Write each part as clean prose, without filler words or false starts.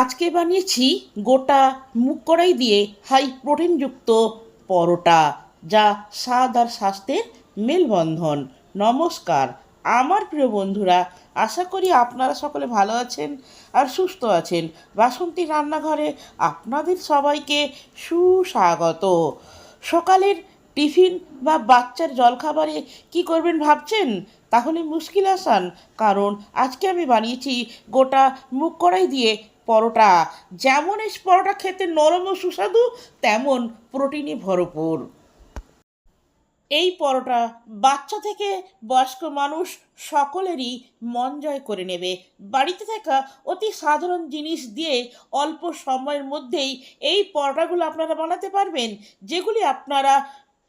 আজকে বানিয়েছি গোটা মুগ কড়াই দিয়ে হাই প্রোটিনযুক্ত পরোটা, যা স্বাদ আর স্বাস্থ্যের মেলবন্ধন। নমস্কার আমার প্রিয় বন্ধুরা, আশা করি আপনারা সকলে ভালো আছেন আর সুস্থ আছেন। বাসন্তী রান্নাঘরে আপনাদের সবাইকে সুস্বাগত। সকালের টিফিন বা বাচ্চার জলখাবারে কি করবেন ভাবছেন? তাহলে মুশকিল আসান, কারণ আজকে আমি বানিয়েছি গোটা মুগ কড়াই দিয়ে পরোটা। যেমন এই পরোটা খেতে নরম ও সুস্বাদু, তেমন প্রোটিনে ভরপুর। এই পরোটা বাচ্চা থেকে বয়স্ক মানুষ সকলেরই মন জয় করে নেবে। বাড়িতে থাকা অতি সাধারণ জিনিস দিয়ে অল্প সময়ের মধ্যেই এই পরোটাগুলো আপনারা বানাতে পারবেন, যেগুলি আপনারা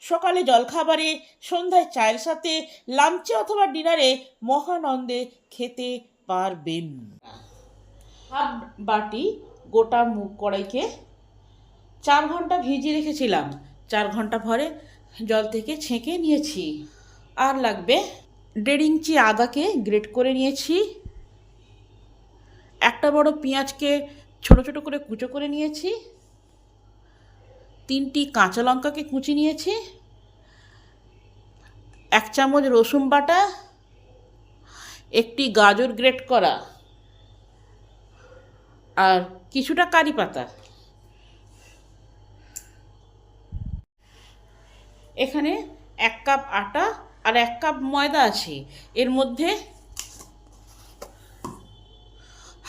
সকালে জলখাবারে, সন্ধ্যায় চায়ের সাথে, লাঞ্চে অথবা ডিনারে মহানন্দে খেতে পারবেন। হাফ বাটি গোটা মুগ কড়াইকে 4 ঘন্টা ভিজিয়ে রেখেছিলাম। 4 ঘন্টা পরে জল থেকে ছেঁকে নিয়েছি। আর লাগবে 1.5 ইঞ্চি আদাকে গ্রেট করে নিয়েছি, একটা বড় পেঁয়াজকে ছোট ছোট করে কুচো করে নিয়েছি, 3টি কাঁচা লঙ্কাকে কুচি নিয়েছি, 1 চামচ রসুন বাটা, একটি গাজর গ্রেট করা, আর কিছুটা কারি পাতা। এখানে 1 কাপ আটা আর 1 কাপ ময়দা আছে। এর মধ্যে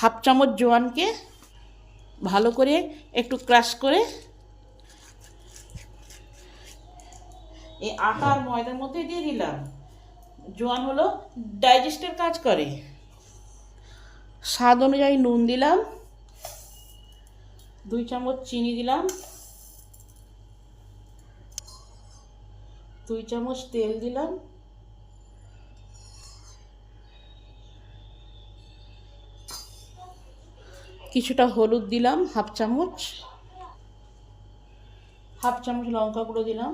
হাফ চামচ জোয়ানকে ভালো করে একটু ক্রাশ করে এই আটা আর ময়দার মধ্যে দিয়ে দিলাম। জোয়ান হলো ডাইজেস্টের কাজ করে। স্বাদ অনুযায়ী নুন দিলাম, 2 চামচ চিনি দিলাম, 2 চামচ তেল দিলাম, কিছুটা হলুদ দিলাম, হাফ চামচ লঙ্কা গুঁড়ো দিলাম।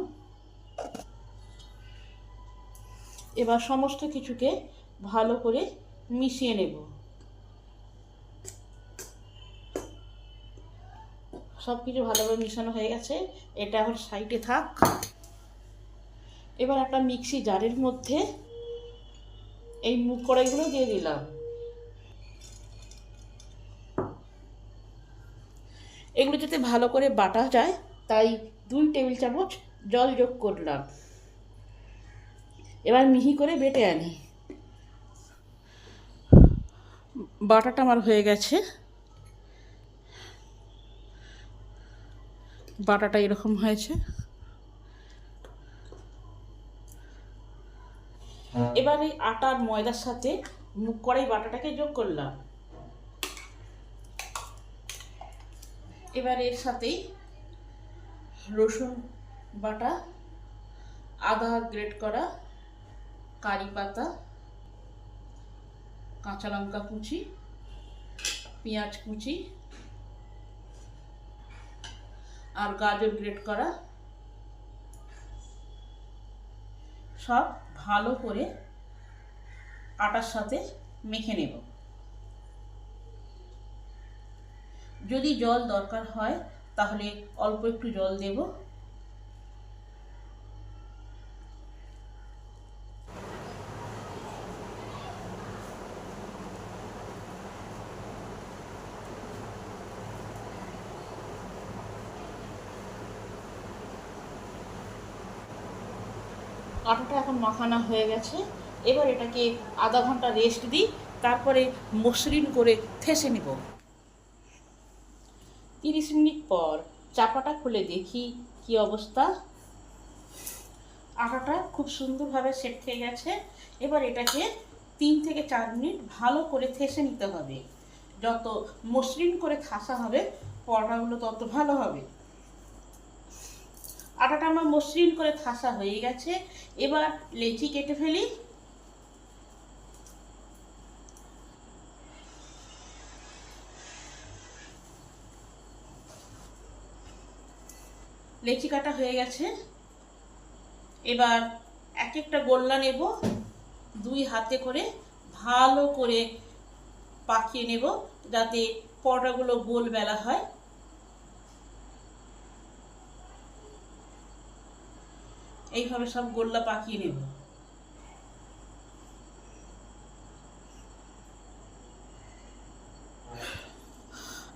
এবার সমস্ত কিছুকে ভালো করে মিশিয়ে নেব। সব কিছু ভালোভাবে মিশানো হয়ে গেছে, এটা এখন সাইডে থাক। এবার একটা মিক্সি জারের মধ্যে এই মুগ কড়াইগুলো দিয়ে দিলাম। এগুলো যাতে ভালো করে বাটা যায়, তাই 2 টেবিল চামচ জল যোগ করলাম। এবার মিহি করে বেটে আনি। বাটাটা আমার হয়ে গেছে। বাটাটা এরকম হয়েছে। এবার এই আটা আর ময়দার সাথে মুগ কড়াই বাটাটাকে যোগ করলাম। এবার এর সাথেই রসুন বাটা, আদা গ্রেট করা, কারি পাতা, কাঁচা লঙ্কা কুচি, পেঁয়াজ কুচি আর গাজর গ্রেট করা সব ভালো করে আটার সাথে মেখে নেব। যদি জল দরকার হয় তাহলে অল্প একটু জল দেব। আটাটা এখন মাখানো হয়ে গেছে। এবার এটাকে আধা ঘন্টা রেস্ট দিই, তারপরে মসৃণ করে থেসে নেব। 30 মিনিট পর চাপাটা খুলে দেখি কি অবস্থা। আটাটা খুব সুন্দরভাবে সেট হয়ে গেছে। এবার এটাকে 3 থেকে 4 মিনিট ভালো করে থেসে নিতে হবে। যত মসৃণ করে থাসা হবে পরোটাগুলো তত ভালো হবে। আটাটা আমার মসৃণ করে থাসা হয়ে গেছে। এবার লেচি কেটে ফেলি। লেচি কাটা হয়ে গেছে। এবার এক একটা গোল্লা নেব, 2 হাতে করে ভালো করে পাকিয়ে নেব, যাতে পরোটাগুলো গোল বেলা হয়। এইভাবে সব গোল্লা পাকিয়ে নেব।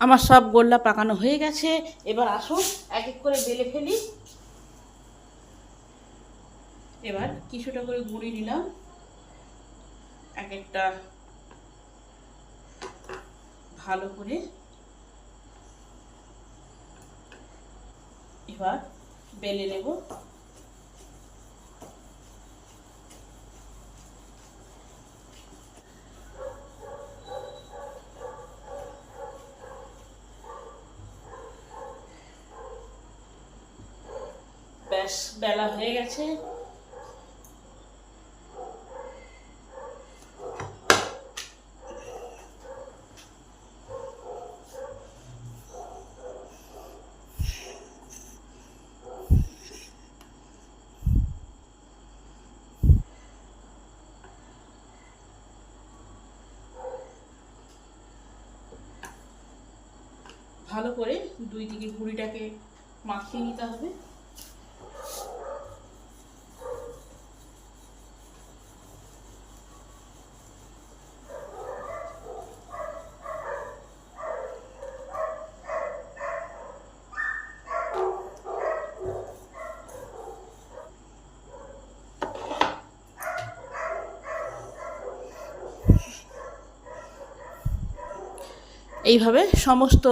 আমার সব গোল্লা পাকানো হয়ে গেছে। এবার আসুন এক এক করে বেলে ফেলি। এবার কিছুটা করে গুঁড়ি নিলাম, এক একটা ভালো করে এবার বেলে নেব। ব্যাস বেলা হয়ে গেছে। ভালো করে দুই দিকে গুঁড়িটাকে মাখিয়ে নিতে হবে। এইভাবে সমস্ত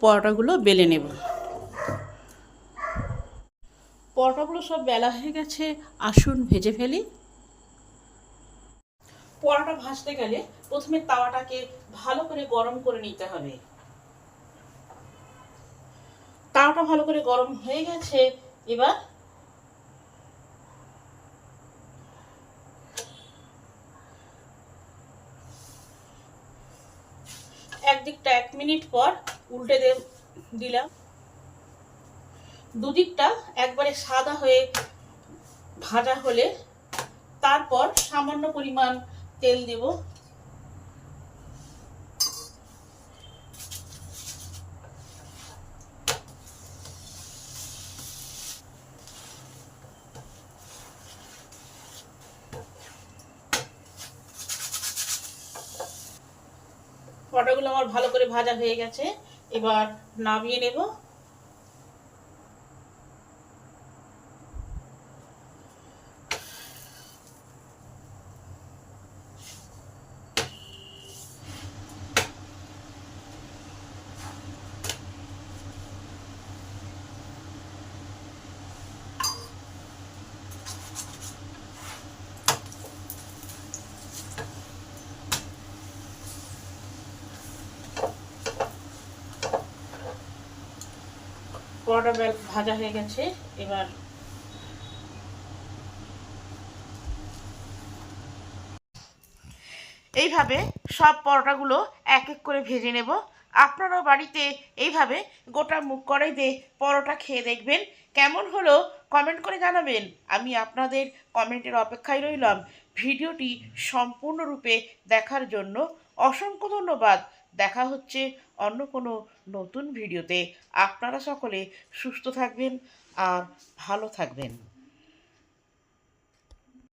পরোটাগুলো বেলে নেব। পরোটাগুলো সব বেলা হয়ে গেছে, আসুন ভেজে ফেলি। পরোটা ভাজতে গেলে প্রথমে তাওয়াটাকে ভালো করে গরম করে নিতে হবে। তাওয়াটা ভালো করে গরম হয়ে গেছে। এবার একদিকটা 1 মিনিট পর উল্টে দিলাম। দুদিকটা একবারে সাদা হয়ে ভাজা হলে তারপর সামান্য পরিমাণ তেল দেব। পরোটাগুলো আমার ভালো করে ভাজা হয়ে গেছে, এবার নামিয়ে নেব। পরোটা ভাজা হয়ে গেছে। এবার এইভাবে সব পরোটাগুলো এক এক করে ভেজে নেব। আপনারাও বাড়িতে এইভাবে গোটা মুগ কড়াই দিয়ে পরোটা খেয়ে দেখবেন, কেমন হলো কমেন্ট করে জানাবেন। আমি আপনাদের কমেন্টের অপেক্ষায় রইলাম। ভিডিওটি সম্পূর্ণরূপে দেখার জন্য অসংখ্য ধন্যবাদ। দেখা হচ্ছে অন্য কোনো নতুন ভিডিওতে। আপনারা সকলে সুস্থ থাকবেন আর ভালো থাকবেন।